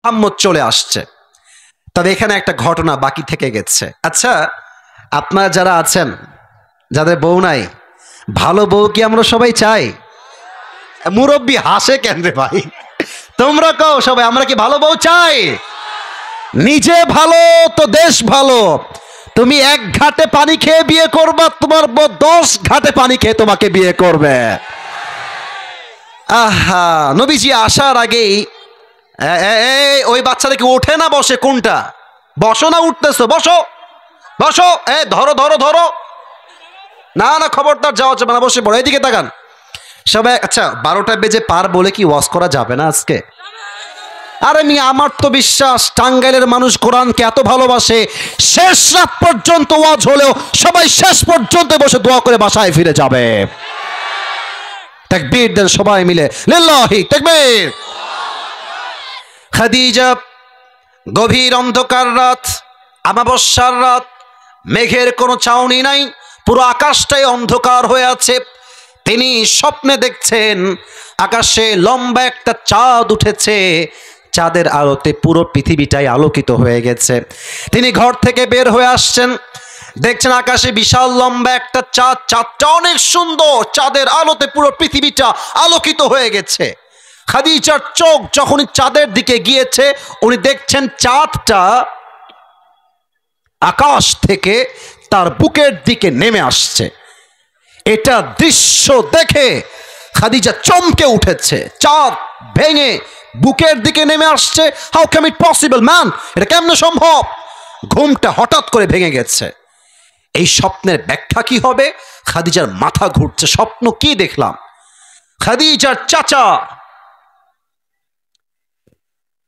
মুহাম্মদ চলে আসছে। তবে এখানে একটা ঘটনা বাকি থেকে গেছে। আচ্ছা, আপনারা যারা আছেন, যাদের বউ নাই, ভালো বউ কি আমরা সবাই চাই? মুরব্বী হাসে কেন রে ভাই? তোমরা কও সবাই, আমরা কি ভালো বউ চাই? নিজে ভালো তো দেশ ভালো। তুমি এক ঘাটে পানি খেয়ে বিয়ে করবা, তোমার বউ 10 ঘাটে পানি খেয়ে তোমাকে বিয়ে করবে। আহা, নবীজি আসার আগেই ওই বাচ্চাটা কি ওঠে না বসে? কোনটা? বসো না উঠতেছো? বসো বসো, ধরো ধরো ধরো। না না, খবরদার যাওয়া যাবে না, বসে পড়ো। এদিকে তাকান সবাই। আচ্ছা, 12টা বেজে পার বলে কি ওয়াজ করা যাবে না আজকে? আরে মিয়া, আমার তো বিশ্বাস টাঙ্গাইলের মানুষ কোরআনকে এত ভালোবাসে, শেষ রাত পর্যন্ত ওয়াজ হলেও সবাই শেষ পর্যন্ত বসে দোয়া করে বাসায় ফিরে যাবে। তাকবীর দেন সবাই মিলে, লিল্লাহি তাকবীর। খাদিজা, গভীর অন্ধকার রাত, আমাবস্যার রাত, মেঘের কোনো ছাউনি নাই, পুরো আকাশটাই অন্ধকার হয়ে আছে। তিনি স্বপ্নে দেখছেন আকাশে লম্বা একটা চাঁদ উঠেছে, চাঁদের আলোতে পুরো পৃথিবীটাই আলোকিত হয়ে গেছে। তিনি ঘর থেকে বের হয়ে আসছেন, দেখছেন আকাশে বিশাল লম্বা একটা চাঁদ, চাঁদটা অনেক সুন্দর, চাঁদের আলোতে পুরো পৃথিবীটা আলোকিত হয়ে গেছে। খাদিজার চোখ যখনই চাঁদের দিকে গিয়েছে, উনি দেখছেন চাঁদটা আকাশ থেকে তার বুকের দিকে নেমে আসছে। এটা দৃশ্য দেখে খাদিজা চমকে উঠেছে। চাঁদ ভেঙে বুকের দিকে নেমে আসছে। How can it possible man? এটা কেমনে সম্ভব? ঘুমটা হঠাৎ করে ভেঙে গেছে। এই স্বপ্নের ব্যাখ্যা কি হবে? খাদিজার মাথা ঘুরছে, স্বপ্ন কি দেখলাম? খাদিজার চাচা,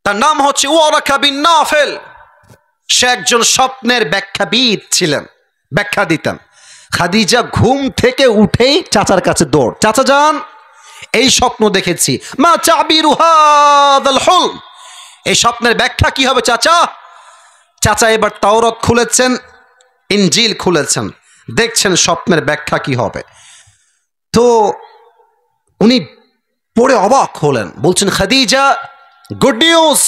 তার নাম হচ্ছে ওয়ারাকা বিন নাফেল, সে একজন স্বপ্নের ব্যাখ্যাবিদ ছিলেন, ব্যাখ্যা দিতেন। খাদিজা ঘুম থেকে উঠেই চাচার কাছে দৌড়, চাচা যান, এই স্বপ্ন দেখেছি। মা তাবিরু হাযাল হুলম, এই স্বপ্নের ব্যাখ্যা কি হবে চাচা? চাচা এবার তাওরাত খুলেছেন, ইনজিল খুলেছেন, দেখছেন স্বপ্নের ব্যাখ্যা কি হবে। তো উনি পড়ে অবাক হলেন, বলছেন খাদিজা, গুড নিউজ,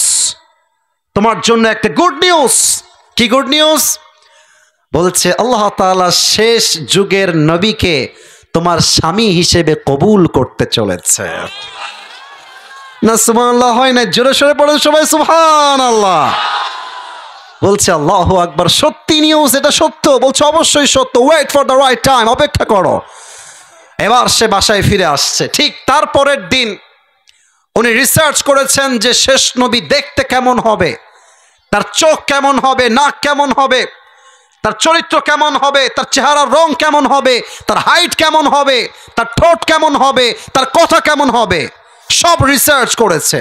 তোমার জন্য একটা গুড নিউজ। কি গুড নিউজ? বলছে আল্লাহ তাআলা শেষ যুগের নবীকে তোমার স্বামী হিসেবে কবুল করতে চলেছে। না সুবহানাল্লাহ হয় না? জোরে সোরে পড়েন সবাই সুবহানাল্লাহ। বলছে আল্লাহু আকবার, সত্যি নিউজ, এটা সত্য? বলছে অবশ্যই সত্য, wait for the right time, অপেক্ষা করো। এবার সে বাসায় ফিরে আসছে। ঠিক তারপরের দিন উনি রিসার্চ করেছেন যে শেষ নবী দেখতে কেমন হবে, তার চোখ কেমন হবে, নাক কেমন হবে, তার চরিত্র কেমন হবে, তার চেহারার রং কেমন হবে, তার হাইট কেমন হবে, তার ঠোঁট কেমন হবে, তার কথা কেমন হবে, সব রিসার্চ করেছে।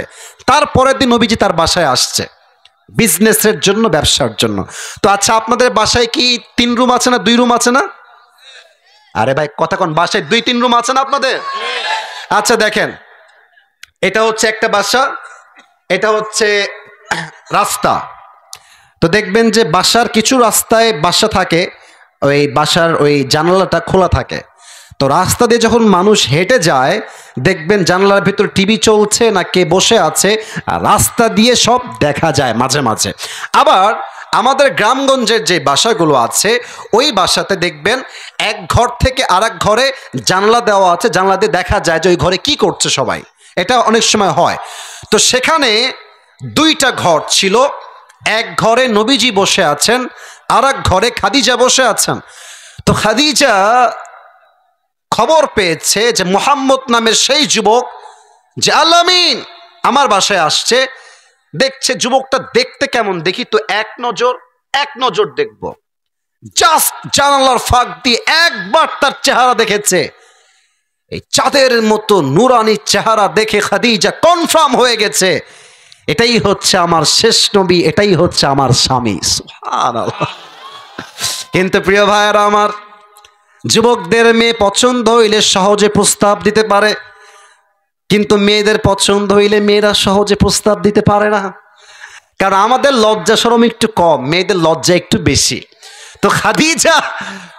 তারপরের দিন নবীজি তার বাসায় আসছে বিজনেসের জন্য, ব্যবসার জন্য। তো আচ্ছা, আপনাদের বাসায় কি 3 রুম আছে না 2 রুম আছে না? আরে ভাই কথা কোন, বাসায় 2-3 রুম আছে না আপনাদের? আচ্ছা দেখেন, এটা হচ্ছে একটা বাসা, এটা হচ্ছে রাস্তা। তো দেখবেন যে বাসার কিছু রাস্তায় বাসা থাকে, ওই বাসার ওই জানালাটা খোলা থাকে। তো রাস্তা দিয়ে যখন মানুষ হেঁটে যায়, দেখবেন জানালার ভিতর টিভি চলছে না কে বসে আছে, আর রাস্তা দিয়ে সব দেখা যায় মাঝে মাঝে। আবার আমাদের গ্রামগঞ্জের যে বাসাগুলো আছে, ওই বাসাতে দেখবেন এক ঘর থেকে আরেক ঘরে জানলা দেওয়া আছে, জানলা দিয়ে দেখা যায় যে ওই ঘরে কি করছে সবাই, এটা অনেক সময় হয়। তো সেখানে 2টা ঘর ছিল, এক ঘরে নবীজি বসে আছেন, আর এক ঘরে খাদিজা বসে আছেন। তো খাদিজা খবর পেয়েছে যে মুহাম্মদ নামের সেই যুবক যে আল-আমিন আমার বাসায় আসছে। দেখছে যুবকটা দেখতে কেমন, দেখি তো এক নজর দেখব। জাস্ট জানালার ফাঁক দিয়ে একবার তার চেহারা দেখেছে, এই চাঁদের মতো নুরানি চেহারা দেখে খাদিজা কনফার্ম হয়ে গেছে, এটাই হচ্ছে আমার শেষ নবী, এটাই হচ্ছে আমার স্বামী। সুবহানাল্লাহ। কিন্তু প্রিয় ভাইয়েরা আমার, যুবকদের মেয়ে পছন্দ হইলে সহজে প্রস্তাব দিতে পারে, কিন্তু মেয়েদের পছন্দ হইলে মেয়েরা সহজে প্রস্তাব দিতে পারে না। কারণ আমাদের লজ্জা শরম একটু কম, মেয়েদের লজ্জা একটু বেশি। তো খাদিজা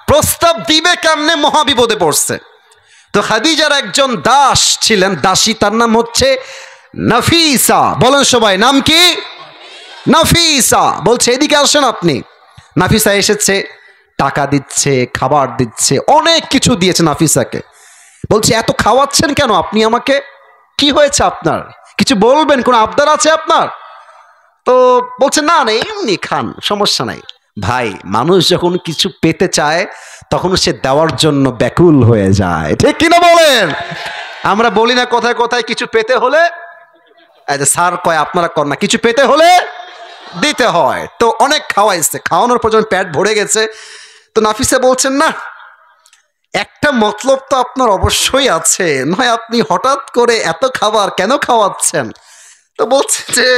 প্রস্তাব দিবে কেমনে, মহাবিপদে পড়ছে। তো খাদিজার একজন দাস ছিলেন, দাসী, তার নাম হচ্ছে নাফিসা। বলেন সবাই, নাম কি? নাফিসা বলছে এদিকে আসেন আপনি। নাফিসা এসেছে, টাকা দিচ্ছে, খাবার দিচ্ছে, অনেক কিছু দিয়েছে নাফিসাকে। বলছে এত খাওয়াচ্ছেন কেন আপনি আমাকে, কি হয়েছে আপনার, কিছু বলবেন, কোন আবদার আছে আপনার? তো বলছে না না এমনি খান, সমস্যা নাই। ভাই, মানুষ যখন কিছু পেতে চায় তখন সে দেওয়ার জন্য ব্যাকুল হয়ে যায়, ঠিক কিনা বলেন? আমরা বলি না কথায় কথায় কিছু পেতে হলে, স্যার কয় আপনারা কর না, কিছু পেতে হলে দিতে হয়। তো অনেক খাওয়াইছে, খাওয়ানোর পর যখন পেট ভরে গেছে, তো নাফিসা বলছেন না একটা মতলব তো আপনার অবশ্যই আছে, নয় আপনি হঠাৎ করে এত খাবার কেন খাওয়াচ্ছেন? তো বলছে যে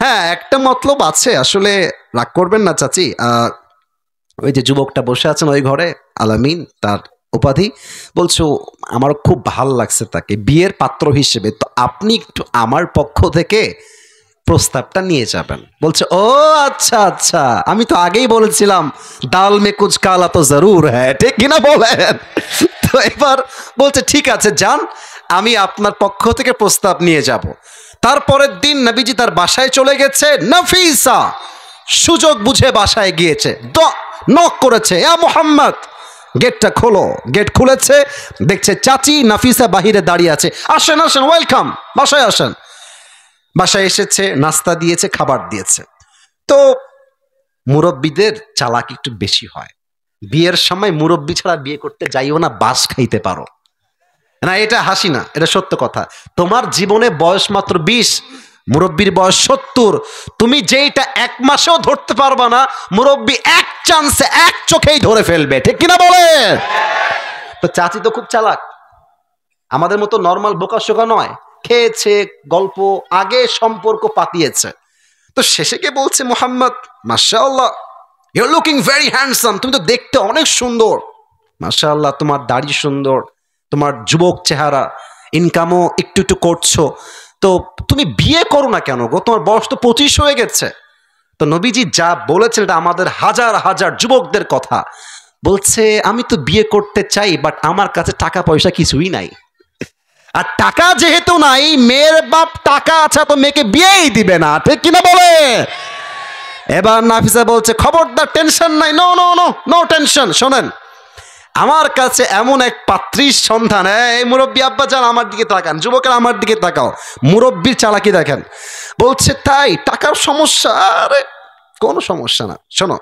হ্যাঁ একটা মতলব আছে, আসলে রাগ করবেন না চাচি, ওই যে যুবকটা বসে আছেন ওই ঘরে, আলামিন তার উপাধি, বলছো আমার খুব ভাল লাগছে তাকে বিয়ের পাত্র হিসেবে, তো আপনি একটু আমার পক্ষ থেকে প্রস্তাবটা নিয়ে যাবেন। বলছে ও আচ্ছা আচ্ছা, আমি তো আগেই বলেছিলাম দাল মে কুছ কালা তো জরুর হ্যাঁ, ঠিক কিনা বলেন? তো এবার বলছে ঠিক আছে যান, আমি আপনার পক্ষ থেকে প্রস্তাব নিয়ে যাব। তারপরের দিন নবীজি তার বাসায় চলে গেছে। নাফিসা সুযোগ বুঝে বাসায় গিয়েছে, নক করেছে, ইয়া মুহাম্মদ গেটটা খোলো। গেট খুলেছে, দেখছে চাচি নাফিসা বাহিরে দাঁড়িয়ে আছে। আসেন আসেন, ওয়েলকাম, বাসায় আসেন। বাসায় এসেছে, নাস্তা দিয়েছে, খাবার দিয়েছে। তো মুরব্বীদের চালাক একটু বেশি হয়, বিয়ের সময় মুরব্বী ছাড়া বিয়ে করতে যাইও না, বাস খাইতে পারো না। এটা হাসি না, এটা সত্য কথা। তোমার জীবনে বয়স মাত্র 20, মুরব্বীর বয়স 70, তুমি যেইটা এক মাসেও ধরতে পারবা না, মুরব্বী এক চান্সে এক চোখেই ধরে ফেলবে, ঠিক কিনা বলে? তো চাচি তো খুব চালাক, আমাদের মতো নর্মাল বোকাশোকা নয়, খেয়েছে, গল্প, আগে সম্পর্ক পাতিয়েছে। তো শেষে কে বলছে মুহাম্মদ মাশাআল্লাহ you are looking very handsome, তুমি তো দেখতে অনেক সুন্দর, মাশাআল্লাহ তোমার দাড়ি সুন্দর, তোমার যুবক চেহারা, ইনকামও একটু একটু করছো, তো তুমি বিয়ে করো না কেন গো, তোমার বয়স তো 25 হয়ে গেছে। তো নবীজি যা বলেছেন এটা আমাদের হাজার হাজার যুবকদের কথা। বলছে আমি তো বিয়ে করতে চাই, বাট আমার কাছে টাকা পয়সা কিছুই নাই, আর টাকা যেহেতু নাই, মেয়ের বাপ টাকা আছে তো মেয়েকে বিয়েই দিবে না, ঠিক কিনা বলে? এবার নাফিসা বলছে খবরদার, টেনশন নাই, no no no no tension, শোনেন আমার কাছে এমন এক পাত্রীর সন্ধান। এই মুরব্বী আব্বা যান আমার দিকে তাকান, যুবকের আমার দিকে তাকাও, মুরব্বীর চালাকি দেখেন। বলছে তাই, টাকার সমস্যা? আরে কোনো সমস্যা না, শোনো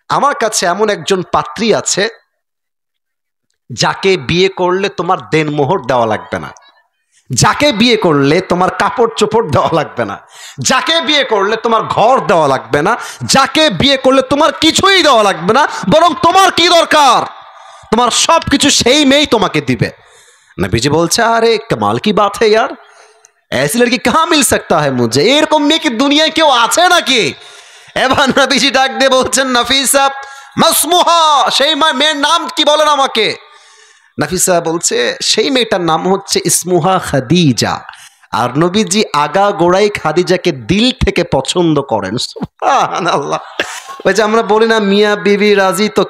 আমার কাছে এমন একজন পাত্রী আছে যাকে বিয়ে করলে তোমার দেনমোহর দেওয়া লাগবে না, যাকে বিয়ে করলে তোমার কাপড় চোপড় দেওয়া লাগবে না, যাকে বিয়ে করলে তোমার ঘর দেওয়া লাগবে না, যাকে বিয়ে করলে তোমার কিছুই দেওয়া লাগবে না, বরং তোমার কি দরকার, তোমার সব কিছু সেই মেয়েই তোমাকে দিবে। নবীজি বলছে আরে কমাল কি বাত है यार, ऐसी लड़की कहाँ मिल सकता है मुझे, এরকম মেয়ে কি দুনিয়ায় কেউ আছে নাকি? এবার নবীজি ডাক দিয়ে বলছেন নাফিসা মাসমুহা, সেই মেয়ের নাম কি বলেন আমাকে? নাফিসা বলছে সেই মেয়েটার নাম হচ্ছে ইসমুহা খাদিজা, আর নবীজি আগা গোড়াই খাদিজাকে দিল থেকে পছন্দ করেন। সুবহানাল্লাহ। ওই যে আমরা বলি না মিয়া বিবি রাজি তো